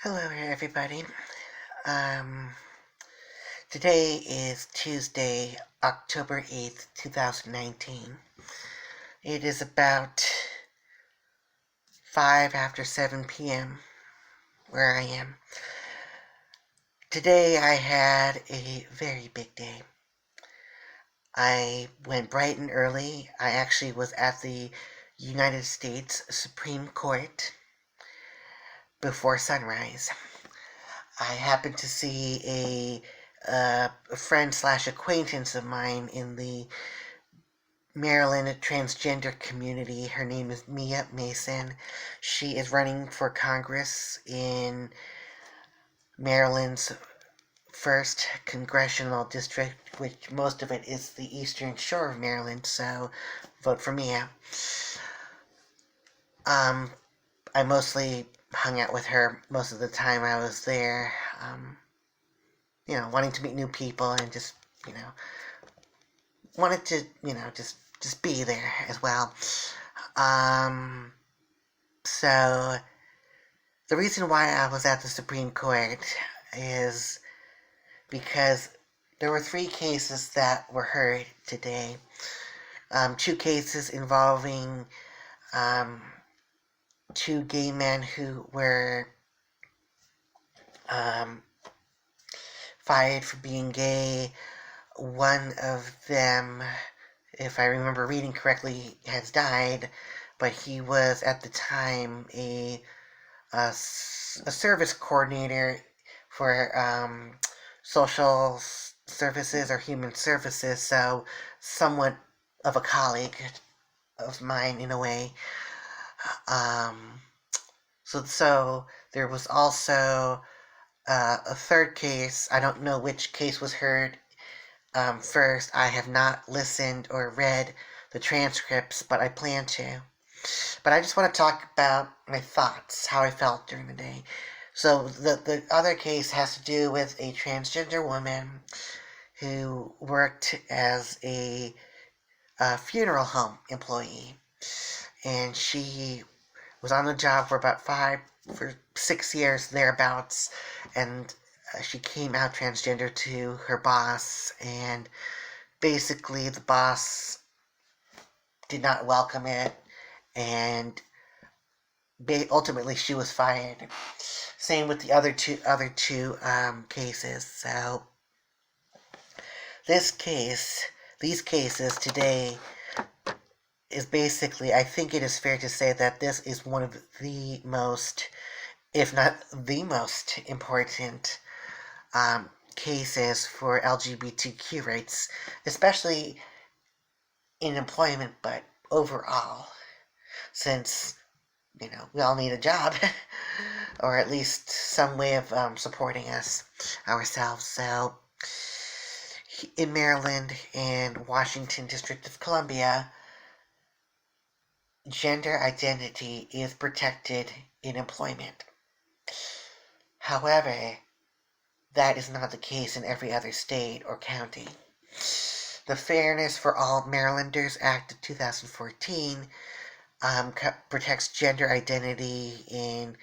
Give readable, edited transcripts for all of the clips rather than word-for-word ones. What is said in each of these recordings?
Hello, everybody. Um, Today is Tuesday, October 8th, 2019. It is about 5 after 7 p.m. where I am. Today I had a very big day. I went bright and early. I actually was at the United States Supreme Court before sunrise. I happened to see a friend slash acquaintance of mine in the Maryland transgender community. Her name is Mia Mason. She is running for Congress in Maryland's first congressional district, which most of it is the eastern shore of Maryland, so vote for Mia. Um, I mostly hung out with her most of the time I was there, wanting to meet new people and just, wanted to, just be there as well. Um, so the reason why I was at the Supreme Court is because there were three cases that were heard today. Two cases involving two gay men who were um, fired for being gay. One of them, if I remember reading correctly, has died, but he was at the time a service coordinator for social services or human services, so somewhat of a colleague of mine in a way. Um, so there was also a third case. I don't know which case was heard first. I have not listened or read the transcripts, but I plan to. But I just want to talk about my thoughts, how I felt during the day. So the other case has to do with a transgender woman who worked as a funeral home employee, and she was on the job for about 6 years thereabouts, and she came out transgender to her boss, and basically the boss did not welcome it, and ultimately she was fired. Same with the other two cases. So these cases today is basically, I think it is fair to say that this is one of the most, if not the most important cases for LGBTQ rights, especially in employment, but overall, since we all need a job, or at least some way of supporting ourselves. So, in Maryland and Washington District of Columbia, gender identity is protected in employment. However, that is not the case in every other state or county. The Fairness for All Marylanders Act of 2014 protects gender identity in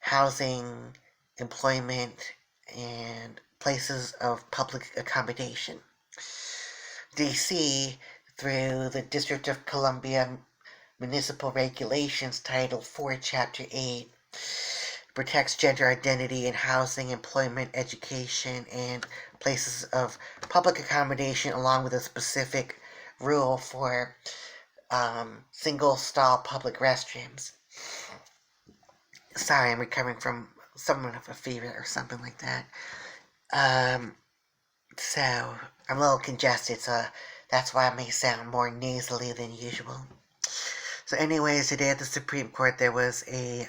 housing, employment, and places of public accommodation. DC, through the District of Columbia Municipal Regulations, Title 4, Chapter 8, protects gender identity in housing, employment, education, and places of public accommodation, along with a specific rule for single-stall public restrooms. Sorry, I'm recovering from somewhat of a fever or something like that. So I'm a little congested, so that's why I may sound more nasally than usual. So, anyways, today at the Supreme Court there was a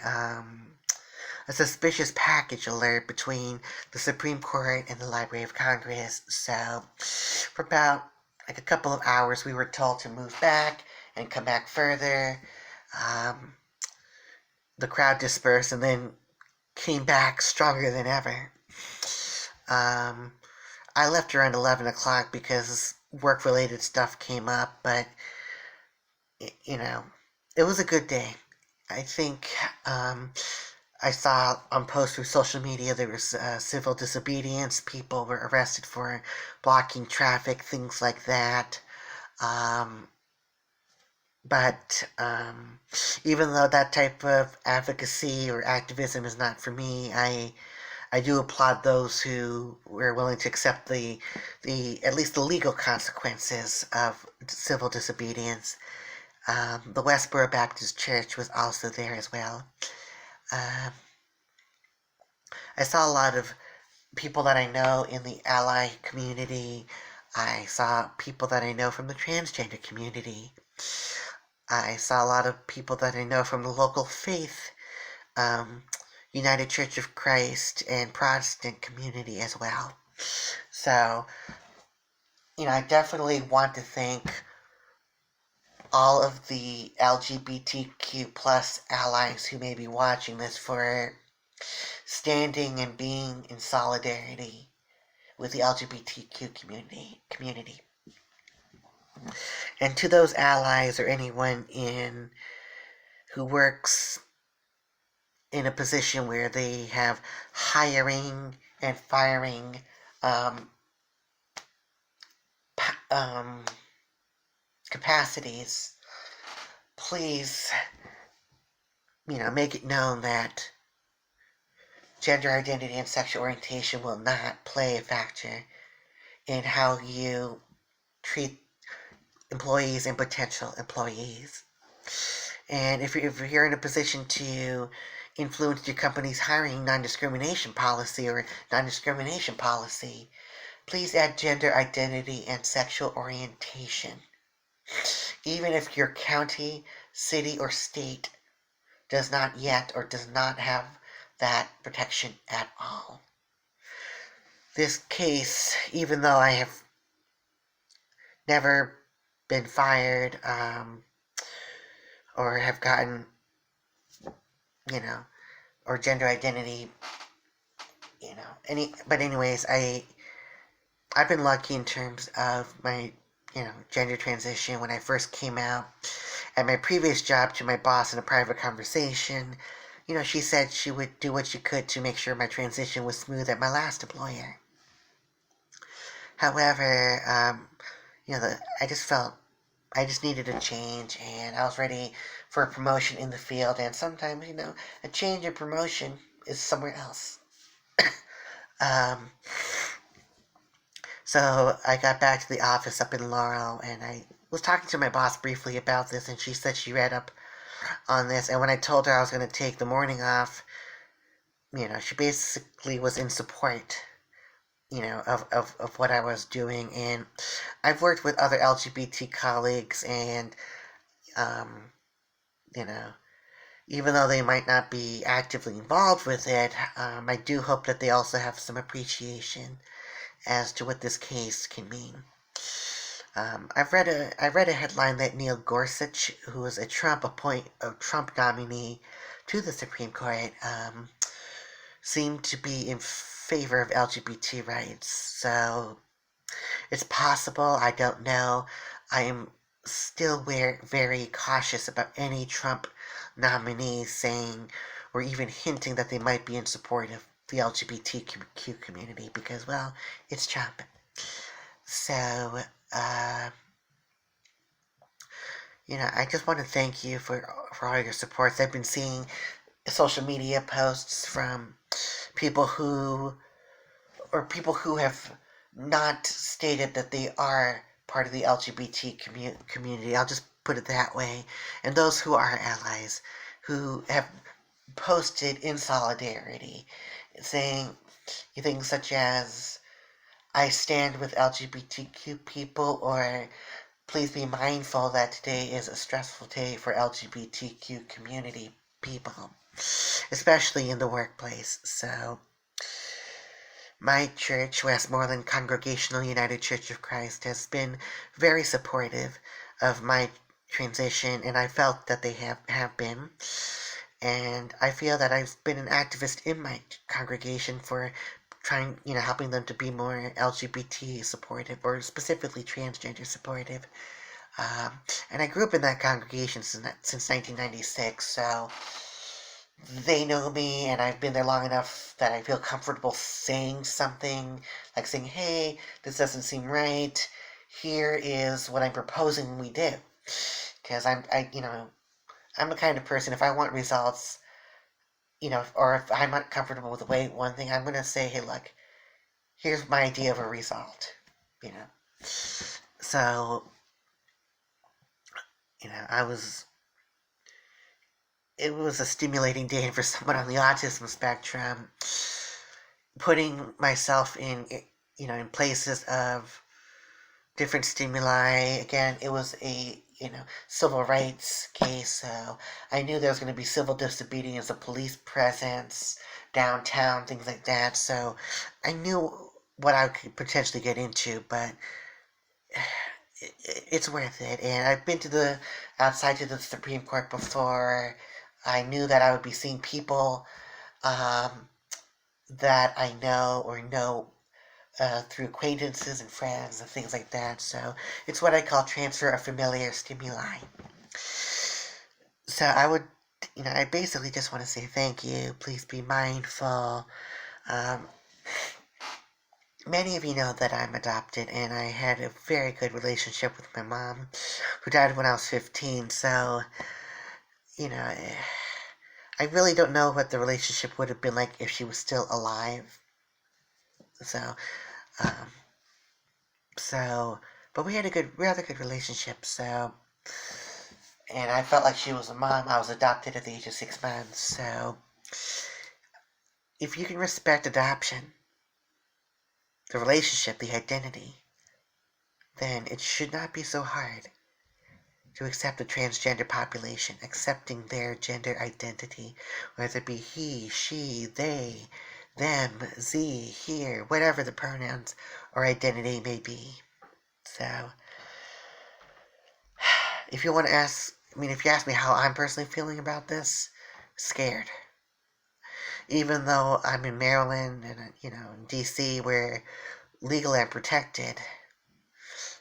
suspicious package alert between the Supreme Court and the Library of Congress. So, for about like a couple of hours, we were told to move back and come back further. The crowd dispersed and then came back stronger than ever. I left around 11 o'clock because work-related stuff came up, but, it was a good day. I think I saw on posts through social media there was civil disobedience. People were arrested for blocking traffic, things like that. Um, but even though that type of advocacy or activism is not for me, I do applaud those who were willing to accept the at least the legal consequences of civil disobedience. The Westboro Baptist Church was also there as well. Um, I saw a lot of people that I know in the ally community. I saw people that I know from the transgender community. I saw a lot of people that I know from the local faith, um, United Church of Christ, and Protestant community as well. So, I definitely want to thank all of the LGBTQ plus allies who may be watching this for standing and being in solidarity with the LGBTQ community. And to those allies or anyone in who works in a position where they have hiring and firing um, um, capacities, please, make it known that gender identity and sexual orientation will not play a factor in how you treat employees and potential employees. And if you're in a position to influence your company's hiring non-discrimination policy or non-discrimination policy, please add gender identity and sexual orientation. Even if your county, city, or state does not yet or does not have that protection at all. This case, even though I have never been fired or have gotten, or gender identity, but anyways, I've been lucky in terms of my, gender transition. When I first came out at my previous job to my boss in a private conversation, she said she would do what she could to make sure my transition was smooth at my last employer. However, I just needed a change, and I was ready for a promotion in the field. And sometimes, a change in promotion is somewhere else. um, so I got back to the office up in Laurel, and I was talking to my boss briefly about this, and she said she read up on this. And when I told her I was going to take the morning off, she basically was in support, of what I was doing. And I've worked with other LGBT colleagues, and, you know, even though they might not be actively involved with it, I do hope that they also have some appreciation as to what this case can mean. I read a headline that Neil Gorsuch, who was a Trump nominee to the Supreme Court, seemed to be in favor of LGBT rights. So it's possible. I don't know. I am still very cautious about any Trump nominees saying or even hinting that they might be in support of the LGBTQ community because, well, it's Trump. So, I just want to thank you for all your supports. I've been seeing social media posts from people who have not stated that they are part of the LGBT community. I'll just put it that way. And those who are allies, who have posted in solidarity, saying things such as, I stand with LGBTQ people, or please be mindful that today is a stressful day for LGBTQ community people, especially in the workplace. So, my church, Westmoreland Congregational United Church of Christ, has been very supportive of my transition, and I felt that they have been. And I feel that I've been an activist in my congregation for trying, helping them to be more LGBT supportive, or specifically transgender supportive. And I grew up in that congregation since 1996, so they know me and I've been there long enough that I feel comfortable saying something, like saying, hey, this doesn't seem right. Here is what I'm proposing we do. Because I'm the kind of person, if I want results, or if I'm not comfortable with the way one thing, I'm going to say, hey, look, here's my idea of a result, you know. So, I was, it was a stimulating day for someone on the autism spectrum, putting myself in places of different stimuli. Again, it was a, civil rights case, so I knew there was going to be civil disobedience, a police presence downtown, things like that. So I knew what I could potentially get into, but it's worth it. And I've been to the outside to the Supreme Court before. I knew that I would be seeing people um, that I know or know through acquaintances and friends and things like that. So it's what I call transfer of familiar stimuli. So I basically just want to say thank you. Please be mindful. Um, Many of you know that I'm adopted, and I had a very good relationship with my mom, who died when I was 15. So, you know, I really don't know what the relationship would have been like if she was still alive. So, um, but we had a rather good relationship. So, and I felt like she was a mom. I was adopted at the age of 6 months. So, if you can respect adoption, the relationship, the identity, then it should not be so hard to accept the transgender population, accepting their gender identity, whether it be he, she, they, them, z, here, whatever the pronouns or identity may be. So, if you want to ask, if you ask me how I'm personally feeling about this, scared. Even though I'm in Maryland and, in DC where legal and protected,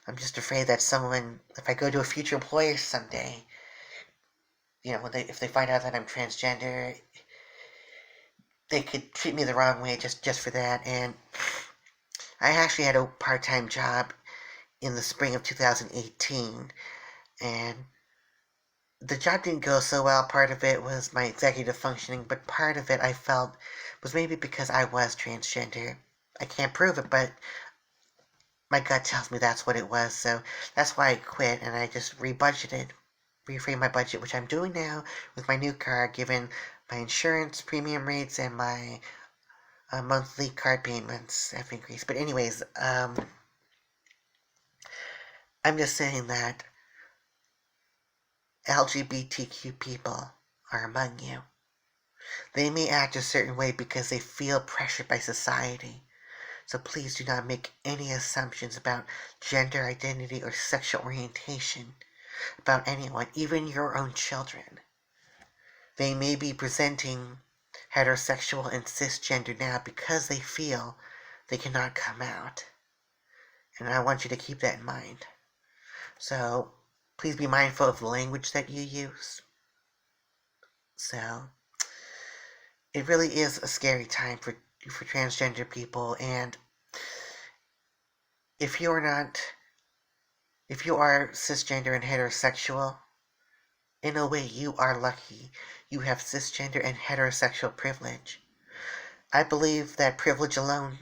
I'm just afraid that someone, if I go to a future employer someday, if they find out that I'm transgender, they could treat me the wrong way just for that. And I actually had a part-time job in the spring of 2018, and the job didn't go so well. Part of it was my executive functioning, but part of it I felt was maybe because I was transgender. I can't prove it, but my gut tells me that's what it was. So that's why I quit, and I just reframe my budget, which I'm doing now with my new car, given my insurance premium rates and my monthly card payments have increased. But anyways, I'm just saying that LGBTQ people are among you. They may act a certain way because they feel pressured by society. So please do not make any assumptions about gender identity or sexual orientation about anyone, even your own children. They may be presenting heterosexual and cisgender now because they feel they cannot come out. And I want you to keep that in mind. So please be mindful of the language that you use. So it really is a scary time for transgender people, and if you are cisgender and heterosexual, in a way you are lucky. You have cisgender and heterosexual privilege. I believe that privilege alone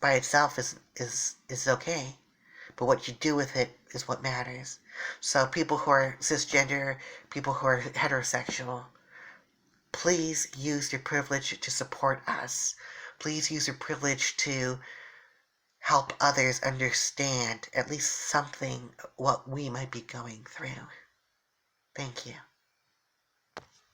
by itself is okay, but what you do with it is what matters. So people who are cisgender, people who are heterosexual, please use your privilege to support us. Please use your privilege to help others understand at least something what we might be going through. Thank you.